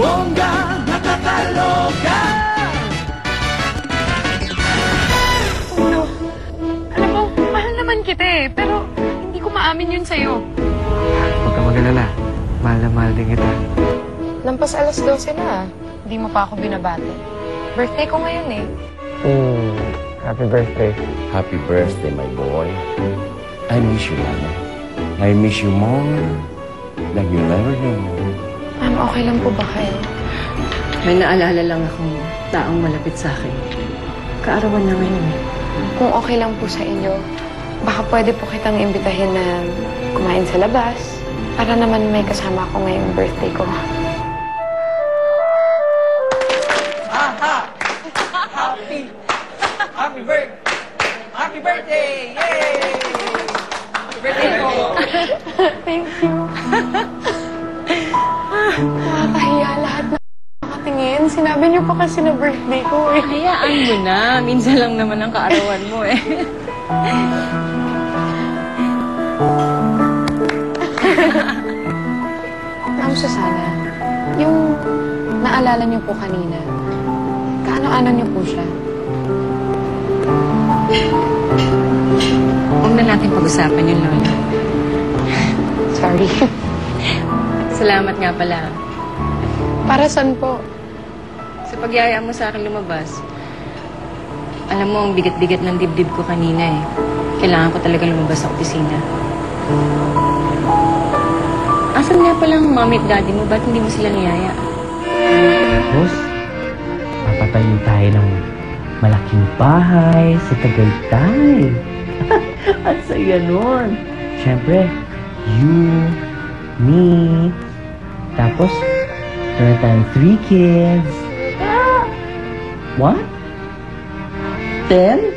bongga, nakakaloka. Ulo, alam mo, mahal naman kita eh, pero hindi ko maamin yun sa'yo. Huwag ka mag-alala. Mahal na mahal din kita. Lampas alas 12 na. Hindi mo pa ako binabati. Birthday ko ngayon eh. Happy birthday. Happy birthday, my boy. I miss you, Lana. I miss you more than you'll ever know. Ma'am, okay lang po ba kayo? May naalala lang akong taong malapit sa akin. Kaarawan na ngayon eh. Kung okay lang po sa inyo, baka pwede po kitang imbitahin na kumain sa labas para naman may kasama ako ngayong birthday ko. Happy birthday! Yay! Happy birthday po! Thank you. Nakakahiya lahat na nakatingin. Sinabi niyo pa kasi na birthday ko eh. Hayaan mo na. Minsan lang naman ang kaarawan mo eh. Ma'am Susana, yung naalala niyo po kanina, kaano-ano niyo po siya? Huwag na natin pag-usapan yun, Lola. Sorry. Salamat nga pala. Para saan po? Sa pagyaya mo sa akin lumabas, alam mo, ang bigat-bigat ng dibdib ko kanina eh. Kailangan ko talaga lumabas sa opisina. Asan nga palang mommy at daddy mo? Ba't hindi mo sila niyaya? Boss, papatayo tayo ng malaking bahay sa Tagaytay. At saya nun. Siyempre, you, me, tapos, meron tayong 3 kids. Ah! What? 10?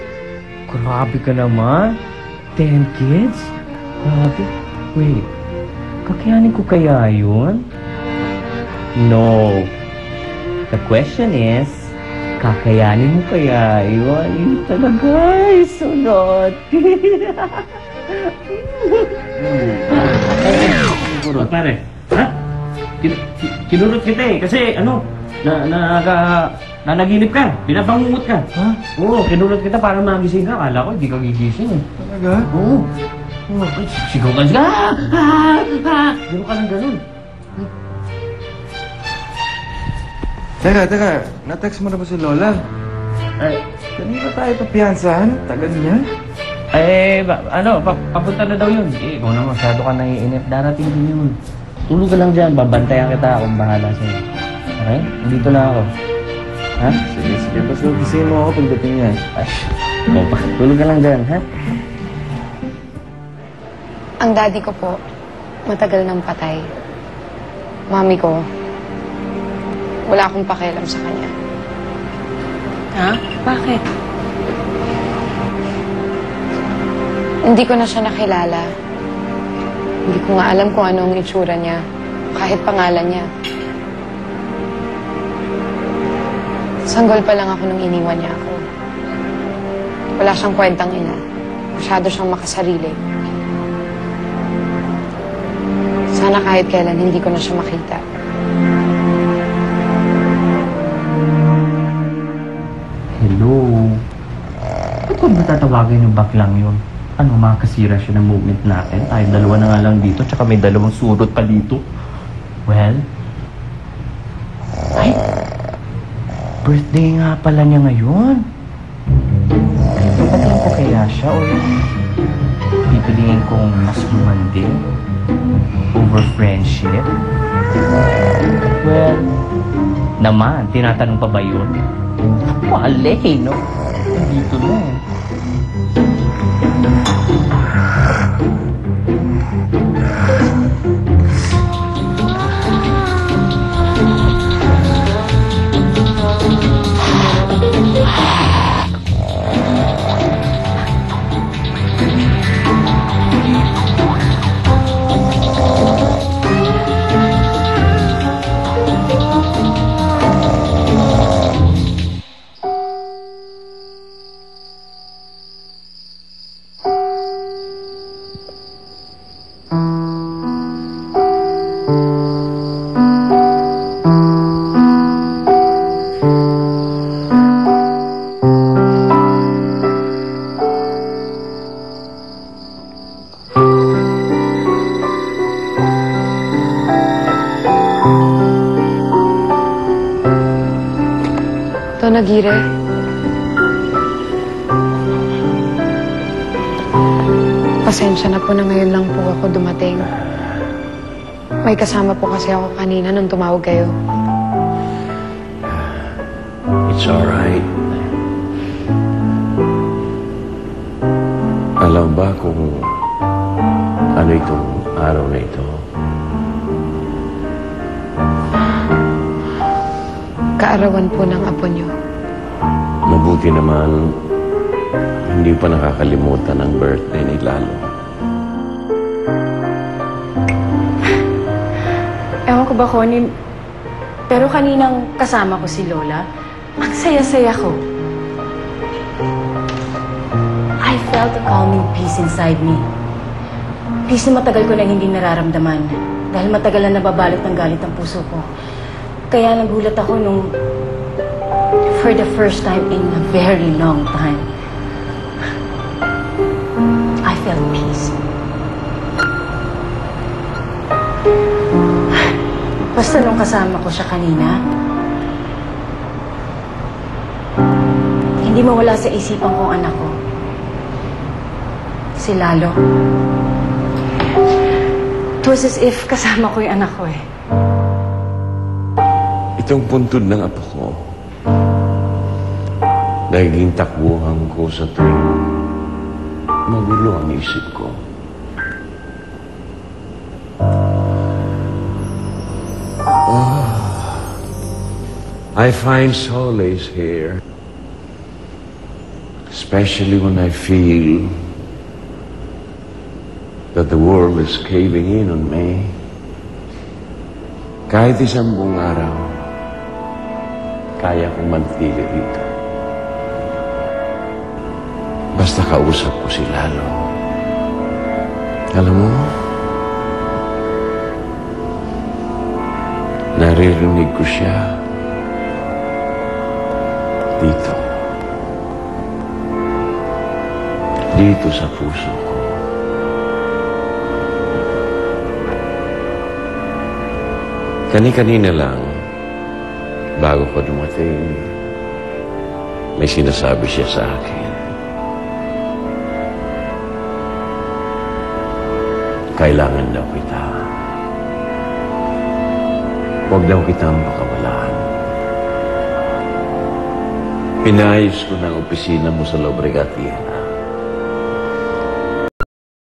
Grabe ka naman. 10 kids? Grabe. Wait, kakayanin ko kaya yun? No. The question is, kakayanin mo kaya yun? Yun talaga ay sunod. Pare, ha? Kinurot kita eh, kasi ano, nanaginip ka, binabangungot ka. Ha? Oo, kinurot kita para magising ka. Akala ko, hindi ka gigising eh. Talaga? Oo. Sigaw ka siya. Gano'n ka lang ganun. Teka. Na-text mo na ba si Lola? Ay, Kanina tayo papiyansahan. Tagal niya. papunta na daw yun. Eh, ikaw na masyado ka naiinip. Darating din yun. Tulog ka lang dyan, babantayan kita. Akong bahala sa'yo. Okay? Dito na ako. Ha? Sige. Basta gisingin mo ako pagdating niya. Ay, ikaw pa. Tulog ka lang dyan, ha? Ang daddy ko po, matagal nang patay. Mami ko, wala akong pakialam sa kanya. Ha? Bakit? Hindi ko na siya nakilala. Hindi ko nga alam kung ano ang itsura niya, kahit pangalan niya. Sanggol pa lang ako nung iniwan niya ako. Wala siyang kwentang ina. Masyado siyang makasarili. Sana kahit kailan hindi ko na siya makita. Hello? Ba't ko ba tatawagin yung baklang yun? Ano, makakasira siya ng movement natin? Tayo dalawa na nga lang dito, tsaka may dalawang surot pa dito. Well, ay, birthday nga pala niya ngayon. Papatingin ko kaya siya o pipiliin kong mas lumanding over friendship? Well, naman, tinatanong pa ba yun? Wale, no? Dito na eh. Don Aguirre. Pasensya na po na ngayon lang po ako dumating. May kasama po kasi ako kanina nung tumawag kayo. It's alright. Alam ba kung ano itong araw na ito? Kaarawan po ng apo niyo. Mabuti naman, hindi pa nakakalimutan ang birthday ni Lalo. Ewan ko ba, Connie, pero kaninang kasama ko si Lola, ang saya-saya ko. I felt a calming peace inside me. Peace na matagal ko na hindi nararamdaman dahil matagal na nababalot ng galit ang puso ko. Kaya nagulat ako nung for the first time in a very long time, I felt peace. Basta nung kasama ko siya kanina, hindi mawala sa isipan ko ang anak ko. Si Lalo. It was as if kasama ko yung anak ko eh. Itong puntod ng apo ko, naging takbuhan ko sa tuwing magulo ang isip ko. I find solace here, especially when I feel that the world is caving in on me. Kahit isang buong araw, kaya kong manatili rito. Basta kausap ko si Lalo. Alam mo, naririnig ko siya dito. Dito sa puso ko. Kani-kanina lang, bago ko dumating, may sinasabi siya sa akin. Kailangan daw kita. Huwag daw kitang makawalan. Pinayos ko ng opisina mo sa Lobregat, Iena.